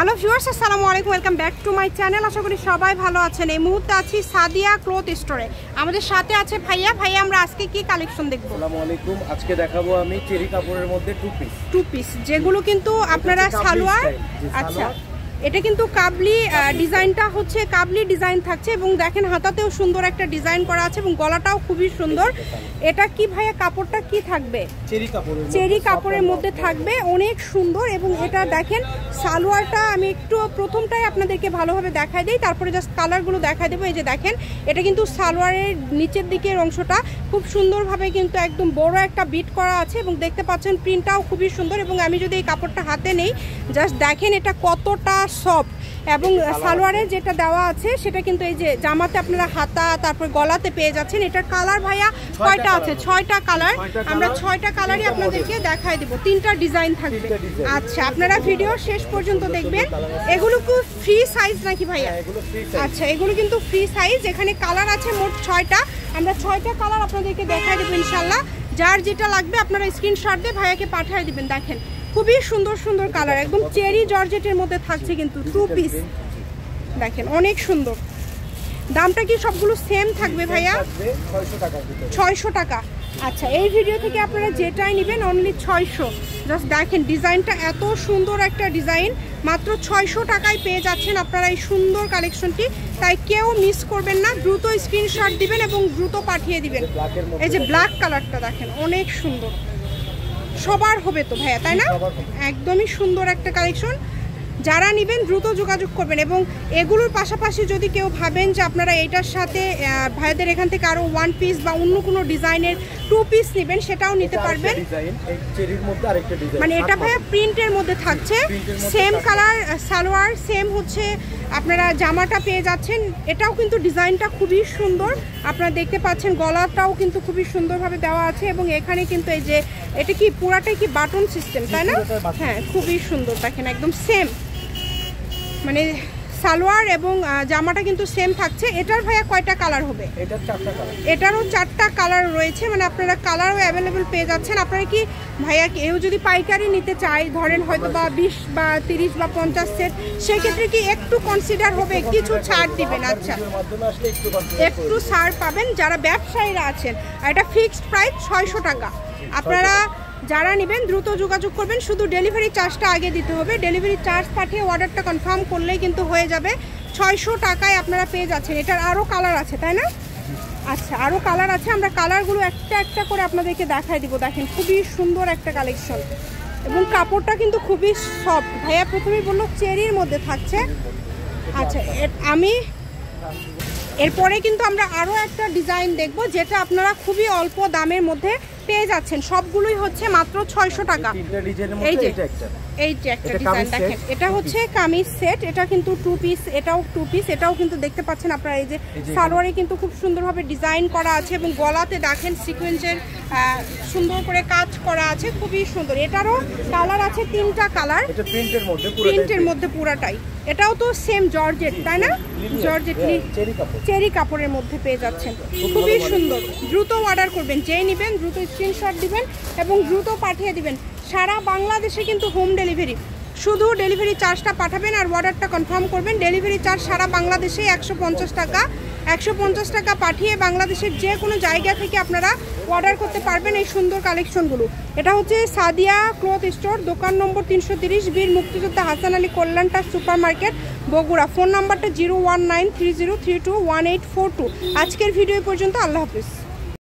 Hello viewers, আসসালামু আলাইকুম, welcome back to my channel. আশা করি সবাই ভালো আছেন। এই মুহূর্তে আছি সাদিয়া ক্লথ স্টোরে। আমাদের সাথে আছে ভাইয়া। আমরা আজকে কি কালেকশন দেখব? আসসালামু আলাইকুম। আজকে দেখাবো আমি চেরি কাপড়ের মধ্যে টু পিস যেগুলো কিন্তু আপনারা সালোয়ার, আচ্ছা এটা কিন্তু কাবলি ডিজাইনটা হচ্ছে কাবলি ডিজাইন থাকছে এবং দেখেন হাতাতেও সুন্দর একটা ডিজাইন করা আছে এবং গলাটাও খুবই সুন্দর। এটা কি ভাইয়া কাপড়টা কি থাকবে? চেরি কাপড়ের মধ্যে থাকবে, অনেক সুন্দর। এবং এটা দেখেন সালোয়ারটা আমি একটু প্রথমটাই আপনাদেরকে ভালোভাবে দেখাই দিই, তারপরে জাস্ট কালারগুলো দেখাই দেবো। এই যে দেখেন এটা কিন্তু সালোয়ারের নিচের দিকের অংশটা খুব সুন্দরভাবে কিন্তু একদম বড় একটা বিট করা আছে এবং দেখতে পাচ্ছেন প্রিন্টটাও খুবই সুন্দর। এবং আমি যদি এই কাপড়টা হাতে নেই, জাস্ট দেখেন এটা কতটা সফট। এবং সালোয়ারে যেটা দেওয়া আছে সেটা কিন্তু এই যে জামাতে আপনারা হাতা তারপর গলাতে পেয়ে যাচ্ছেন। এটার কালার ভাইয়া কয়টা আছে? 6টা কালার। আমরা 6টা কালারই আপনাদেরকে দেখাই দেব, 3টা ডিজাইন থাকবে। আচ্ছা, আপনারা ভিডিও শেষ পর্যন্ত দেখবেন। এগুলো কি ফ্রি সাইজ নাকি ভাইয়া? আচ্ছা, এগুলো কিন্তু ফ্রি সাইজ। এখানে কালার আছে মোট 6টা। আমরা 6টা কালার আপনাদেরকে দেখাই দেবো ইনশাল্লাহ। যার যেটা লাগবে আপনারা স্ক্রিনশট দিয়ে ভাইয়াকে পাঠিয়ে দিবেন। দেখেন খুবই সুন্দর সুন্দর কালার, একদম চেরি জর্জেটের মধ্যে থাকছে কিন্তু টু পিস। দেখেন অনেক সুন্দর। দামটা কি সবগুলো সেম থাকবে ভাইয়া? 600 টাকা। আচ্ছা, এই ভিডিও থেকে আপনারা যেটাই নেবেন অনলি 600। জাস্ট দেখেন ডিজাইনটা এত সুন্দর একটা ডিজাইন, মাত্র 600 টাকায় পেয়ে যাচ্ছেন আপনারা এই সুন্দর কালেকশনটি। তাই কেউ মিস করবেন না, দ্রুত স্ক্রিনশট দিবেন এবং দ্রুত পাঠিয়ে দিবেন। এই যে ব্ল্যাক কালারটা দেখেন অনেক সুন্দর, সবার হবে তো ভাইয়া, তাই না? একদমই সুন্দর একটা কালেকশন। যারা নেবেন দ্রুত যোগাযোগ করবেন। এবং এগুলোর পাশাপাশি যদি কেউ ভাবেন যে আপনারা এইটার সাথে ভাইয়াদের এখান থেকে আরও 1 পিস বা অন্য কোনো ডিজাইনের 2 পিস নেবেন, সেটাও নিতে পারবেন। মানে এটা ভাইয়া প্রিন্টের মধ্যে থাকছে, সেম কালার সালোয়ার, সেম হচ্ছে আপনারা জামাটা পেয়ে যাচ্ছেন। এটাও কিন্তু ডিজাইনটা খুবই সুন্দর, আপনারা দেখতে পাচ্ছেন গলাটাও কিন্তু খুবই সুন্দরভাবে দেওয়া আছে। এবং এখানে কিন্তু এই যে এটা কি পুরাটাই কি বাটন সিস্টেম, তাই না? হ্যাঁ, খুবই সুন্দর। দেখেন একদম সেম, মানে সালোয়ার এবং জামাটা কিন্তু সেম থাকছে। এটার ভাইয়া কয়টা কালার হবে? এটারও 4টা কালার রয়েছে, মানে আপনারা কালারও অ্যাভেলেবেল পেয়ে যাচ্ছেন। আপনারা কি ভাইয়া কেউ যদি পাইকারি নিতে চায়, ধরেন হয়তো বা 20 বা 30 বা 50 সেট, সেক্ষেত্রে কি একটু কনসিডার হবে, কিছু ছাড় দিবেন? আচ্ছা, একটু ছাড় পাবেন যারা ব্যবসায়ীরা আছেন। আর এটা ফিক্সড প্রাইস 600 টাকা। আপনারা যারা নেবেন দ্রুত যোগাযোগ করবেন, শুধু ডেলিভারি চার্জটা আগে দিতে হবে। ডেলিভারি চার্জ পাঠিয়ে অর্ডারটা কনফার্ম করলেই কিন্তু হয়ে যাবে। 600 টাকায় আপনারা পেয়ে যাচ্ছেন। এটার আরও কালার আছে, তাই না? আচ্ছা, আরও কালার আছে। আমরা কালারগুলো একটা একটা করে আপনাদেরকে দেখাই দিব। দেখেন খুবই সুন্দর একটা কালেকশন এবং কাপড়টা কিন্তু খুবই সফট। ভাইয়া প্রথমেই বললো চেরির মধ্যে থাকছে। আচ্ছা, আমি এরপরে কিন্তু আমরা আরও একটা ডিজাইন দেখব, যেটা আপনারা খুবই অল্প দামের মধ্যে পেয়ে যাচ্ছেন। সবগুলোই হচ্ছে মাত্র 600 টাকা। এই যে একটা ডিজাইন দেখেন, এটা হচ্ছে কামিজ সেট। এটা কিন্তু 2 পিস, এটাও 2 পিস। এটাও কিন্তু দেখতে পাচ্ছেন আপনারা, এই যে সালোয়ারে কিন্তু খুব সুন্দরভাবে ডিজাইন করা আছে এবং গলাতে দেখেন সিকোয়েন্সের সুন্দর করে কাজ করা আছে, খুবই সুন্দর। এটারও কালার আছে 3টা কালার, প্রিন্টের মধ্যে পুরাটাই। এটাও তো সেম জর্জেট, তাই না? জর্জেট চেরি কাপড়ের মধ্যে পেয়ে যাচ্ছেন, খুবই সুন্দর। দ্রুত অর্ডার করবেন, যেই নেবেন দ্রুত স্ক্রিনশট দিবেন এবং দ্রুত পাঠিয়ে দিবেন। সারা বাংলাদেশে কিন্তু হোম ডেলিভারি, শুধু ডেলিভারি চার্জটা পাঠাবেন আর অর্ডারটা কনফার্ম করবেন। ডেলিভারি চার্জ সারা বাংলাদেশে 150 টাকা। 150 টাকা পাঠিয়ে বাংলাদেশের যে কোনো জায়গা থেকে আপনারা অর্ডার করতে পারবেন এই সুন্দর কালেকশনগুলো। এটা হচ্ছে সাদিয়া ক্লথ স্টোর, দোকান নম্বর 330, বীর মুক্তিযোদ্ধা হাসান আলী কল্যাণটা সুপার মার্কেট, বগুড়া। ফোন নাম্বারটা 01930321842। আজকের ভিডিও পর্যন্ত। আল্লাহ হাফিজ।